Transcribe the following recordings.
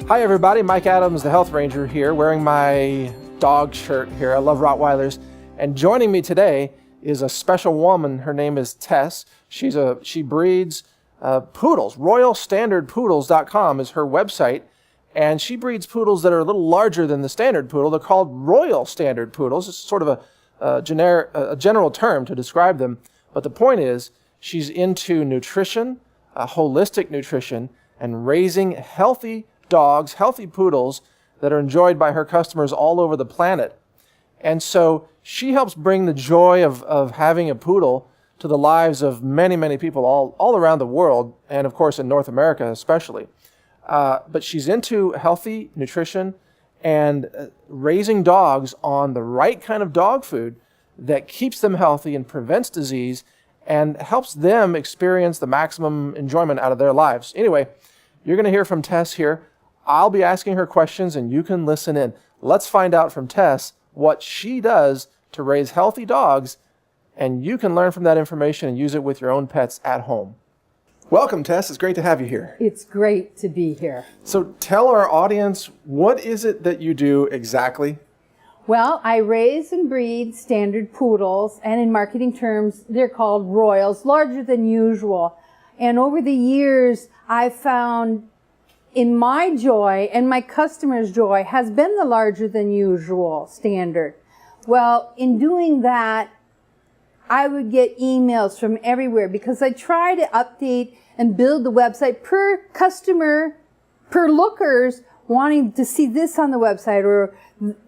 Hi everybody, Mike Adams, the Health Ranger here, wearing my dog shirt here. I love Rottweilers. And joining me today is a special woman. Her name is Tess. She breeds poodles. RoyalStandardPoodles.com is her website. And she breeds poodles that are a little larger than the standard poodle. They're called Royal Standard Poodles. It's sort of a general term to describe them. But the point is, she's into nutrition, holistic nutrition, and raising healthy dogs, healthy poodles that are enjoyed by her customers all over the planet. And so she helps bring the joy of having a poodle to the lives of many, many people all around the world, and of course in North America especially. But she's into healthy nutrition and raising dogs on the right kind of dog food that keeps them healthy and prevents disease and helps them experience the maximum enjoyment out of their lives. Anyway, you're going to hear from Tess here. I'll be asking her questions and you can listen in. Let's find out from Tess what she does to raise healthy dogs, and you can learn from that information and use it with your own pets at home. Welcome, Tess. It's great to have you here. It's great to be here. So tell our audience, what is it that you do exactly? Well, I raise and breed standard poodles, and in marketing terms, they're called Royals, larger than usual. And over the years, I've found in my joy and my customers' joy has been the larger than usual standard. Well, in doing that, I would get emails from everywhere because I try to update and build the website per customer, per lookers wanting to see this on the website or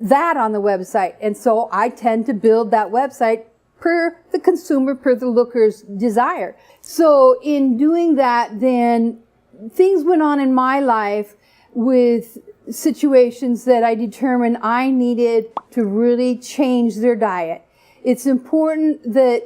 that on the website. And so I tend to build that website per the consumer, per the looker's desire. So in doing that, then things went on in my life with situations that I determined I needed to really change their diet. It's important that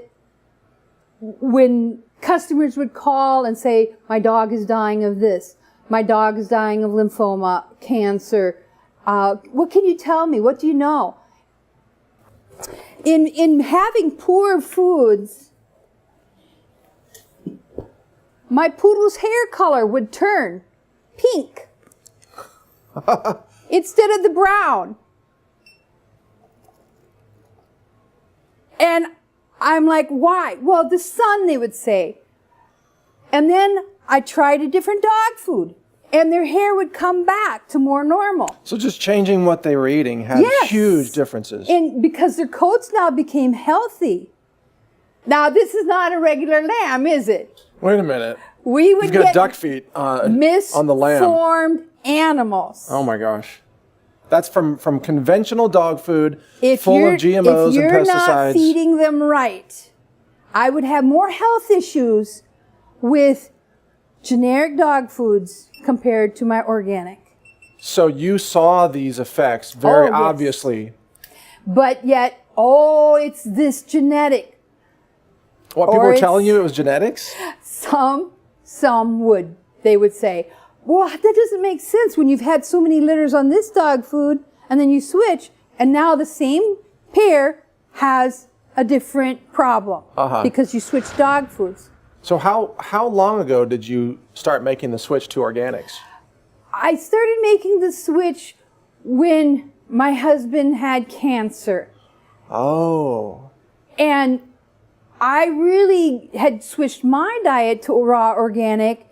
when customers would call and say, my dog is dying of this, my dog is dying of lymphoma, cancer, what can you tell me? What do you know? In having poor foods, my poodle's hair color would turn pink instead of the brown. And I'm like, why? Well, the sun, they would say. And then I tried a different dog food, and their hair would come back to more normal. So just changing what they were eating had huge differences. And because their coats now became healthy. Now, this is not a regular lamb, is it? Wait a minute. We would You've got get duck feet on the lamb. Misformed animals. Oh my gosh. That's from conventional dog food full of GMOs and pesticides. If you're not feeding them right, I would have more health issues with generic dog foods compared to my organic. So you saw these effects very obviously. But yet, it's this genetic. What, people were telling you it was genetics? Some would. They would say, well, that doesn't make sense when you've had so many litters on this dog food and then you switch and now the same pair has a different problem because you switched dog foods. So how long ago did you start making the switch to organics? I started making the switch when my husband had cancer. Oh. And I really had switched my diet to raw organic.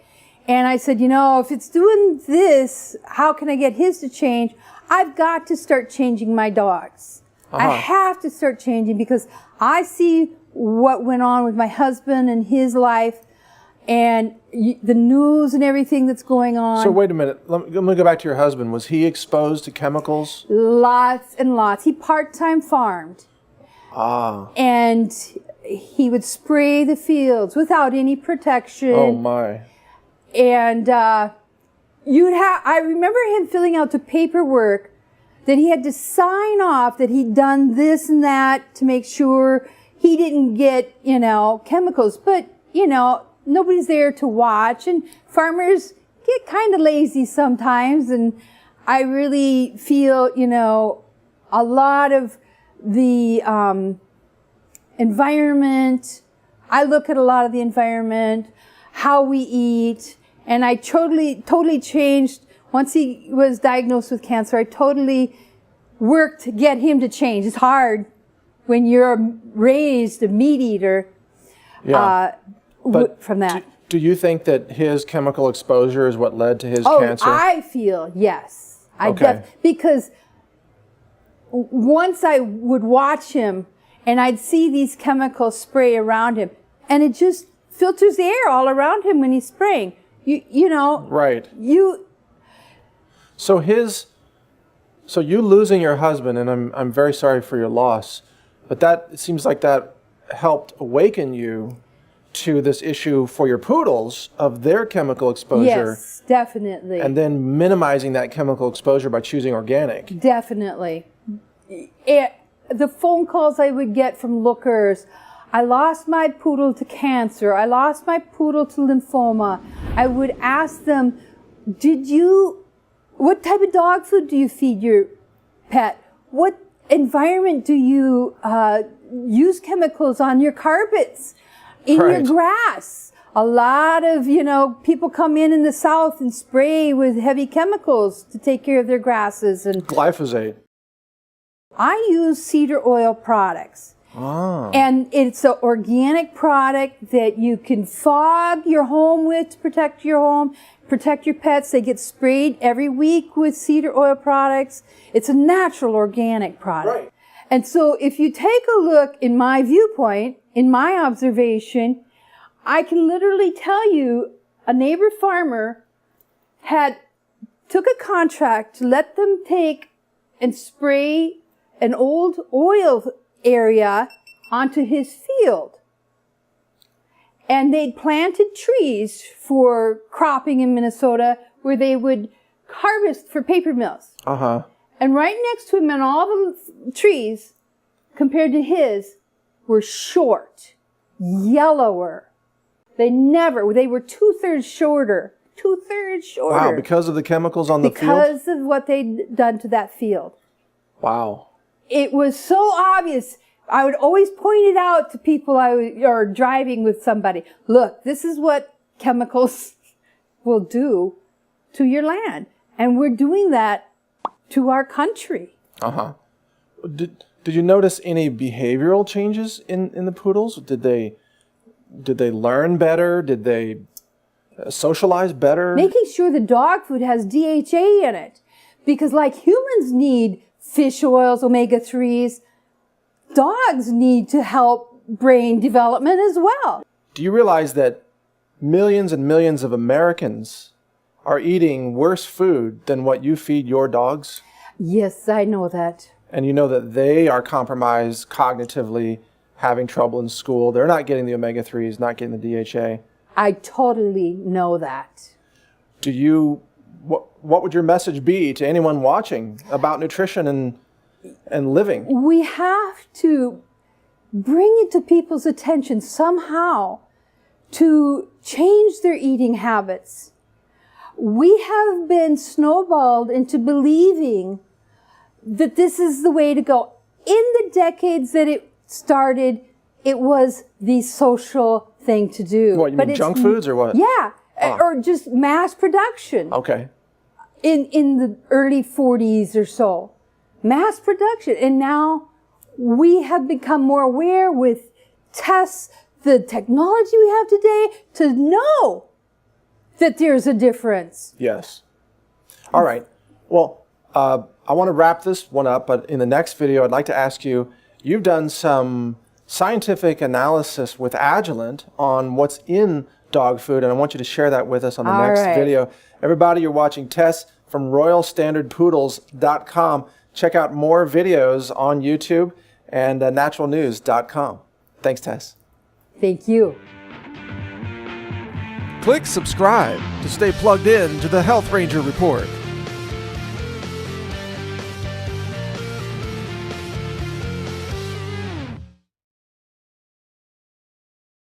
And I said, if it's doing this, how can I get his to change? I've got to start changing my dogs. I have to start changing because I see what went on with my husband and his life and the news and everything that's going on. So wait a minute. Let me go back to your husband. Was he exposed to chemicals? Lots and lots. He part-time farmed. And he would spray the fields without any protection. Oh my. And I remember him filling out the paperwork that he had to sign off that he'd done this and that to make sure he didn't get, chemicals. But, nobody's there to watch. And farmers get kind of lazy sometimes. And I really feel, a lot of the environment. I look at a lot of the environment. how we eat. And I totally changed. Once he was diagnosed with cancer, I totally worked to get him to change. It's hard when you're raised a meat eater from that. Do you think that his chemical exposure is what led to his cancer? Oh, I feel, yes. Okay. Because once I would watch him and I'd see these chemicals spray around him, and it just filters the air all around him when he's spraying. You know. Right. So you losing your husband, and I'm very sorry for your loss, but it seems like that helped awaken you to this issue for your poodles of their chemical exposure. Yes, definitely. And then minimizing that chemical exposure by choosing organic. Definitely. The phone calls I would get from lookers, I lost my poodle to cancer, I lost my poodle to lymphoma. I would ask them, what type of dog food do you feed your pet? What environment do you use chemicals on your carpets, in your grass? A lot of, people come in the South and spray with heavy chemicals to take care of their grasses. And glyphosate. I use cedar oil products. Ah. And it's an organic product that you can fog your home with to protect your home, protect your pets. They get sprayed every week with cedar oil products. It's a natural organic product. Right. And so if you take a look in my viewpoint, in my observation, I can literally tell you a neighbor farmer took a contract to let them take and spray an old oil area onto his field. And they'd planted trees for cropping in Minnesota where they would harvest for paper mills. Uh-huh. And right next to him, and all the trees, compared to his, were short, yellower. They were 2/3 shorter. 2/3 shorter. Wow, because of the chemicals on the field? Because of what they'd done to that field. Wow. It was so obvious. I would always point it out to people or driving with somebody. Look, this is what chemicals will do to your land. And we're doing that to our country. Uh-huh. Did you notice any behavioral changes in the poodles? Did they learn better? Did they socialize better? Making sure the dog food has DHA in it. Because like humans need fish oils, omega-3s, dogs need to help brain development as well. Do you realize that millions and millions of Americans are eating worse food than what you feed your dogs? Yes, I know that. And you know that they are compromised cognitively, having trouble in school. They're not getting the omega-3s, not getting the DHA. I totally know that. What would your message be to anyone watching about nutrition and living? We have to bring it to people's attention somehow to change their eating habits. We have been snowballed into believing that this is the way to go. In the decades that it started, it was the social thing to do. What, you mean junk foods or what? Yeah, or just mass production. Okay. In the early 40s or so. Mass production. And now we have become more aware with tests, the technology we have today, to know that there's a difference. Yes. All right. Well, I want to wrap this one up, but in the next video, I'd like to ask you, you've done some scientific analysis with Agilent on what's in dog food, and I want you to share that with us on the next video. Everybody, you're watching Tess from RoyalStandardPoodles.com. Check out more videos on YouTube and naturalnews.com. Thanks, Tess. Thank you. Click subscribe to stay plugged in to the Health Ranger Report.